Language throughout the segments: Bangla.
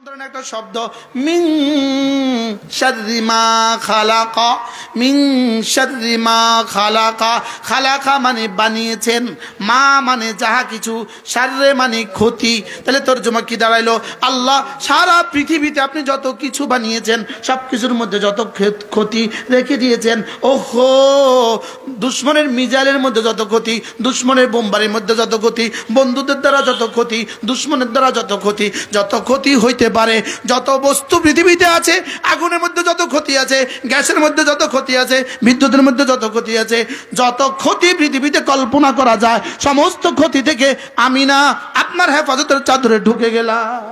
ধরনের একটা শব্দ মিন শাররি মা খালাকা, মিন শাররি মা খালাকা। খালাকা মানে বানিয়েছেন, মা মানে যাহা কিছু, শাররে মানে ক্ষতি। তাহলে তরজমা কি দাঁড়াইলো? আল্লাহ সারা পৃথিবীতে আপনি যত কিছু বানিয়েছেন সব কিছুর মধ্যে যত ক্ষতি রেখে দিয়েছেন। ওহো, দুশ্মনের মিজাইলের মধ্যে যত ক্ষতি, দুশ্মনের বোমবারের মধ্যে যত ক্ষতি, বন্ধুদের দ্বারা যত ক্ষতি, দুশ্মনের দ্বারা যত ক্ষতি, যত ক্ষতি হইতে পারে, যত বস্তু পৃথিবীতে আছে, আগুনের মধ্যে যত ক্ষতি আছে, গ্যাসের মধ্যে যত ক্ষতি আছে, বিদ্যুতের মধ্যে যত ক্ষতি আছে, যত ক্ষতি পৃথিবীতে কল্পনা করা যায়, সমস্ত ক্ষতি থেকে আমি না আপনার হেফাজতের চাদরে ঢুকে গেলাম।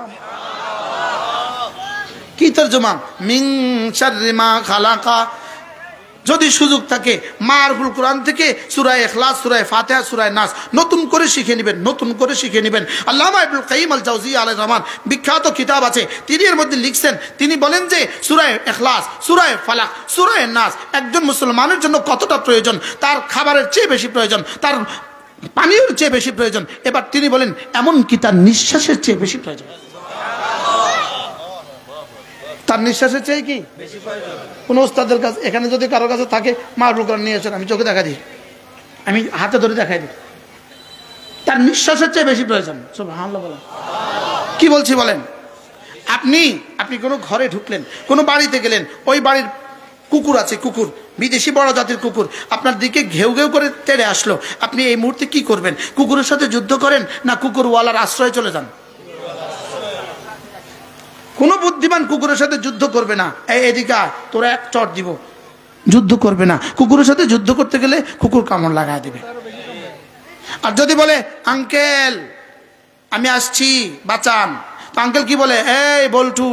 কি তরজমা? মিন শাররি মা খালাকা। যদি সুযোগ থাকে মারফুল কোরআন থেকে সূরা ইখলাস, সূরা ফাতিহা, সূরা নাস নতুন করে শিখে নেবেন, নতুন করে শিখে নেবেন। আল্লামা ইবনুল কাইয়িম আল জাওজিয়্যি আলাইহির রহমান বিখ্যাত কিতাব আছে, তিনি এর মধ্যে লিখছেন, তিনি বলেন যে সূরা ইখলাস, সূরা ফালাক, সূরা নাস একজন মুসলমানের জন্য কতটা প্রয়োজন, তার খাবারের চেয়ে বেশি প্রয়োজন, তার পানির চেয়ে বেশি প্রয়োজন। এবার তিনি বলেন এমনকি তার নিঃশ্বাসের চেয়ে বেশি প্রয়োজন। তার নিঃশ্বাসের চেয়ে কি বেশি প্রয়োজন? কোন ওস্তাদের কাছে, এখানে যদি কারোর কাছে থাকে মারফুল কোরআন নিয়ে আসেন, আমি চোখে দেখা দিই, আমি হাতে ধরে দেখাই দিই, তার নিঃশ্বাসের চেয়ে বেশি প্রয়োজন। সুবহানাল্লাহ বলেন। কি বলছি বলেন? আপনি কোনো ঘরে ঢুকলেন, কোনো বাড়িতে গেলেন, ওই বাড়ির কুকুর আছে, কুকুর বিদেশি বড় জাতির কুকুর আপনার দিকে ঘেউ ঘেউ করে তেড়ে আসলো, আপনি এই মুহূর্তে কি করবেন? কুকুরের সাথে যুদ্ধ করেন না কুকুরওয়ালার আশ্রয়ে চলে যান? কোন বুদ্ধিমান কুকুরের সাথে যুদ্ধ করবে না, এদিকে তোরা এক চট দিব, যুদ্ধ করবে না। কুকুরের সাথে যুদ্ধ করতে গেলে কুকুর কামড় লাগায় দিবে। আর যদি বলে আঙ্কেল আমি আসছি বাঁচান, তো আঙ্কেল কি বলে? এই বল্টু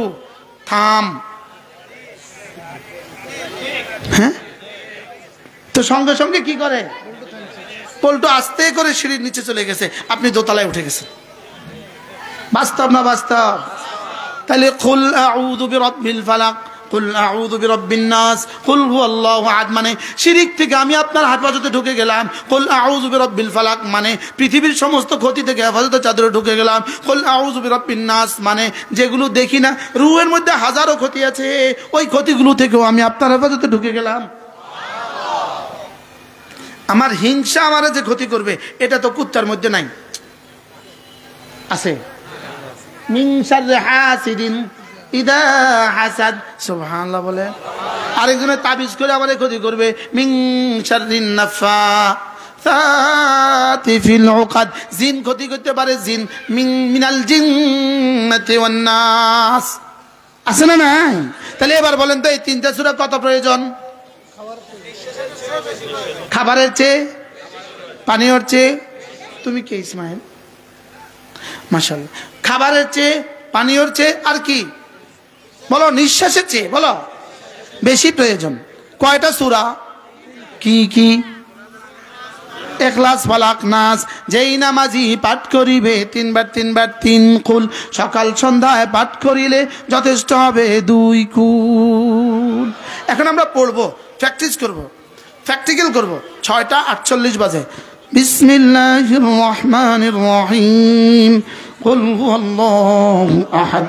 থাম। হ্যাঁ, তো সঙ্গে সঙ্গে কি করে? বল্টু আস্তে করে সিঁড়ির নিচে চলে গেছে, আপনি দোতলায় উঠে গেছেন। বাস্তব না বাস্তব? তাহলে কুল আউযু বিরাব্বিল ফালাক, কুল আউযু বিরাব্বিন নাস, কুল হুয়াল্লাহু আহাদ মানে শিরক থেকে আমি আপনার হেফাজতে ঢুকে গেলাম। কুল আউযু বিরাব্বিল ফালাক মানে পৃথিবীর সমস্ত ক্ষতি থেকে হেফাজতের চাদরে ঢুকে গেলাম। কুল আউযু বিরাব্বিন নাস মানে যেগুলো দেখি না, রুহের মধ্যে হাজারো ক্ষতি আছে, ওই ক্ষতিগুলো থেকেও আমি আপনার হেফাজতে ঢুকে গেলাম। আমার হিংসা আমারে যে ক্ষতি করবে, এটা তো কুত্তার মধ্যে নাই, আছে। মিন শাররি হাসিদিন ইযা হাসাদ। সুবহানাল্লাহ বলে। আরেকজনের তাবিজ করে আমাদের ক্ষতি করবে। মিন শাররিন নাফাসাতি ফিল উকাদ, জিন ক্ষতি করতে পারে, জিন মিনাল জিন্নাতি ওয়ান নাস, আছে না নাই? তাহলে এবার বলেন তো এই তিনটা সূরা কত প্রয়োজন? খাবারের চেয়ে, পানির চেয়ে। তুমি কে ইসমাইল? মাশাআল্লাহ। খাবারের চেয়ে, পানীয়র চেয়ে, আর কি বলো? নিঃশ্বাসের চেয়ে বলো বেশি প্রয়োজন। কয়টা সূরা? কি কি? ইখলাস, ফালাক, নাস। যেই নামাজি পাঠ করিবে তিনবার তিনবার 3 কুল, সকাল সন্ধ্যায় পাঠ করিলে যথেষ্ট হবে 2 কুল। এখন আমরা পড়বো, প্র্যাকটিস করব, প্র্যাকটিক্যাল করব। 6:48 বাজে। বিসমিল্লাহির রহমানির রহিম। قل هو الله أحد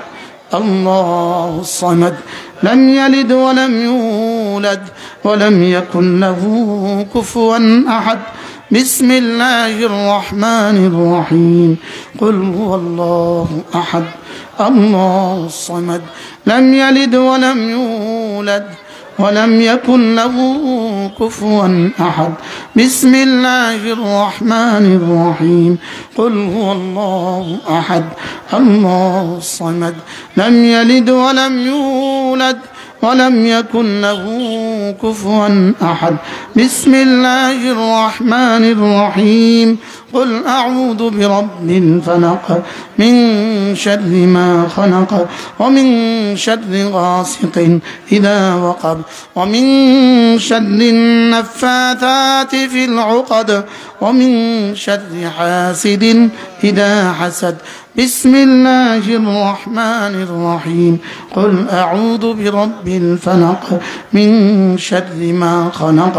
الله الصمد لم يلد ولم يولد ولم يكن له كفوا أحد بسم الله الرحمن الرحيم قل هو الله أحد الله الصمد لم يلد ولم يولد ولم يكن له كفوا أحد بسم الله الرحمن الرحيم قل هو الله أحد الله الصمد لم يلد ولم يولد ولم يكن له كفوا أحد بسم الله الرحمن الرحيم قل أعوذ برب الفلق من شر ما خلق ومن شر غاسق إذا وقب ومن شر النفاثات في العقد ومن شر حاسد إذا حسد بسم الله الرحمن الرحيم قل أعوذ برب الفلق من شر ما خلق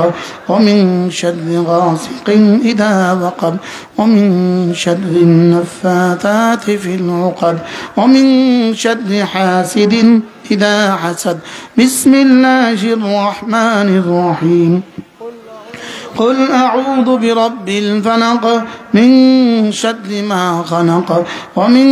ومن شر غاسق إذا وقب ومن شر النفاثات في العقد ومن شر حاسد إذا حسد بسم الله الرحمن الرحيم قل أعوذ برب الفلق من شر ما خلق ومن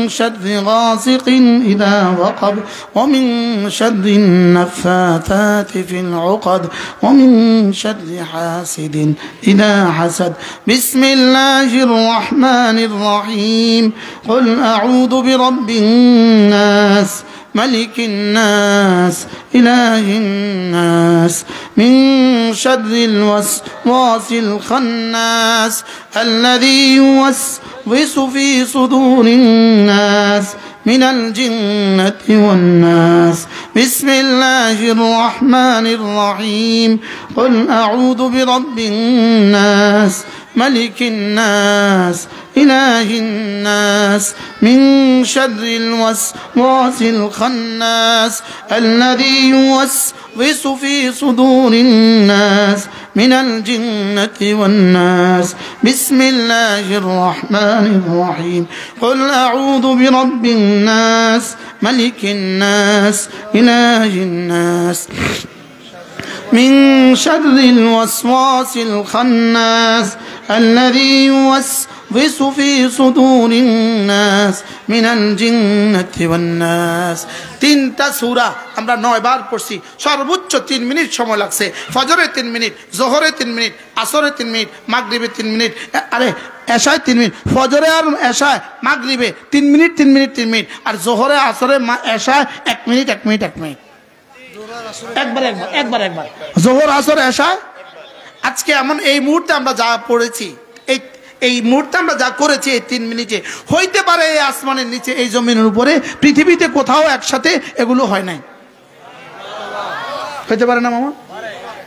شر غاسق إذا وقب ومن شر النفاثات في العقد ومن شر حاسد إذا حسد بسم الله الرحمن الرحيم قل أعوذ برب الناس ملك الناس إله الناس من شر الوسواس الخناس الذي يوسوس في صدور الناس من الجنة والناس بسم الله الرحمن الرحيم قل أعوذ برب الناس ملك الناس إله الناس من شر الوسواس الخناس الذي يوسوس في صدور الناس من الجنة والناس بسم الله الرحمن الرحيم قل أعوذ برب الناس ملك الناس إله الناس من شر الوسواس الخناس الذي يوسوس في صدور الناس من الجنة والناس তিনটা সূরা আমরা 9 বার পড়ছি সর্বোচ্চ 3 মিনিট সময় লাগছে ফজরে 3 মিনিট জোহরে 3 মিনিট আসরে 3 মিনিট মাগরিবে 3 মিনিট আরে এশায় 3 মিনিট ফজরে আর এশায় মাগরিবে 3 মিনিট 3 মিনিট 3 মিনিট আর জোহরে আসরে এশায় 1 মিনিট 1 মিনিট 1 মিনিট একবার জোহর আসর এশা আজকে এমন এই মুহূর্তে আমরা যা পড়েছি এই মুহূর্তে আমরা যা করেছি এই 3 মিনিটে হইতে পারে এই আসমানের নিচে এই জমিনের উপরে পৃথিবীতে কোথাও একসাথে এগুলো হয় নাই হইতে পারে না মামা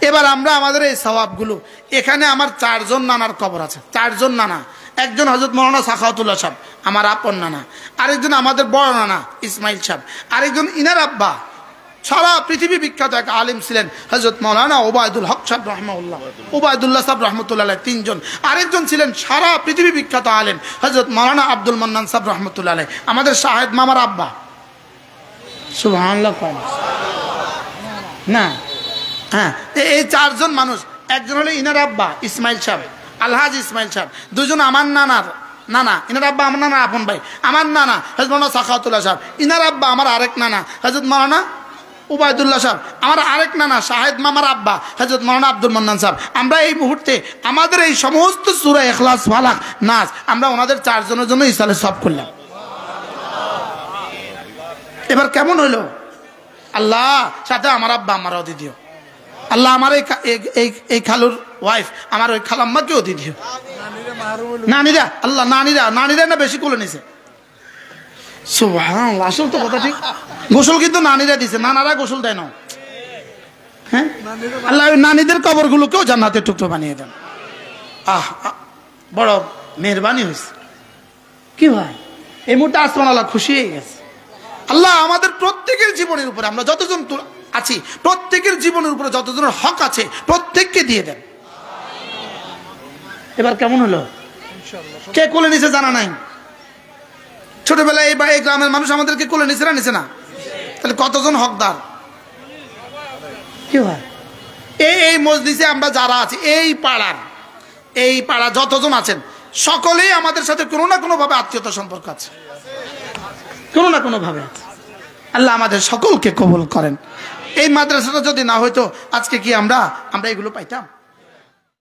এবার আমরা আমাদের এই সওয়াবগুলো এখানে আমার 4 জন নানার কবর আছে 4 জন নানা একজন হযরত মাওলানা সাখাওয়াতুল্লাহ সাহেব আমার আপন নানা আরেকজন আমাদের বড় নানা ইসমাইল সাহেব আরেকজন ইনার আব্বা সারা পৃথিবী বিখ্যাত এক আলেম ছিলেন হযরত মাওলানা ওবায়দুল হক সাহেব রাহিমাহুল্লাহ ওবায়দুল্লাহ সাহেব রাহমাতুল্লাহ আলাইহি 3 জন আরেকজন ছিলেন সারা পৃথিবী বিখ্যাত আলেম হযরত মাওলানা আব্দুল মান্নান সাহেব রাহমাতুল্লাহ আলাইহি আমাদের শাহেদ মামার আব্বা সুবহানাল্লাহ না হ্যাঁ এই 4 জন মানুষ একজন হলো ইনার আব্বা ইসমাইল সাহেব আলহাজ ইসমাইল সাহেব দুজন আমার নানার নানা ইনার আব্বা আমার নানা আপন ভাই আমার নানা হযরত মাওলানা সাখাওয়াতুল্লাহ সাহেব ইনার আব্বা আমার আরেক নানা হযরত মাওলানা ওবায়দুল্লাহ সাহেব আমার আরেক নানা শাহেদ মামার আব্বা হযরত মাওলানা আব্দুল মান্নান সাহেব আমরা এই মুহূর্তে আমাদের এই সমস্ত সূরা ইখলাস ফালাক নাস আমরা ওনাদের 4 জনের জন্য ইসালে সব করলাম এবার কেমন হলো আল্লাহ সাথে আমার আব্বা আমারও দিয়ে দিও আল্লাহ আমার এই খালুর ওয়াইফ আমার ওই খালাম্মাকেও দিয়ে দিও নানিরা আল্লাহ নানিরা না বেশি কোলে নিছে সুবহানাল্লাহ আসল তো কথা ঠিক গোসল কিন্তু নানিরা দিছে নানারা গোসল দেয় না হ্যাঁ আল্লাহ নানিদের কবরগুলোকেও জান্নাতের টুকরো বানিয়ে দেন বড় মেহেরবানি হয়েছে কি ভাই এই মুহূর্তে আসমান আল্লাহ খুশি হয়ে গেছে আল্লাহ আমাদের প্রত্যেকের জীবনের উপরে আমরা যতজন আছি প্রত্যেকের জীবনের উপরে যতজনের হক আছে প্রত্যেককে দিয়ে দেন এবার কেমন হলো কে কোলে নিছে জানা নাই ছোটবেলায় এই গ্রামের মানুষ আমাদেরকে কোলে নিছে না নিছে না তাহলে কতজন হকদার কি হয় এই মজলিসে আমরা যারা আছি এই পাড়া যতজন আছেন সকলেই আমাদের সাথে কোনো না কোনো ভাবে আত্মীয়তা সম্পর্ক আছে কোনো না কোনো ভাবে আছে আল্লাহ আমাদের সকলকে কবুল করেন এই মাদ্রাসাটা যদি না হইতো আজকে কি আমরা এগুলো পাইতাম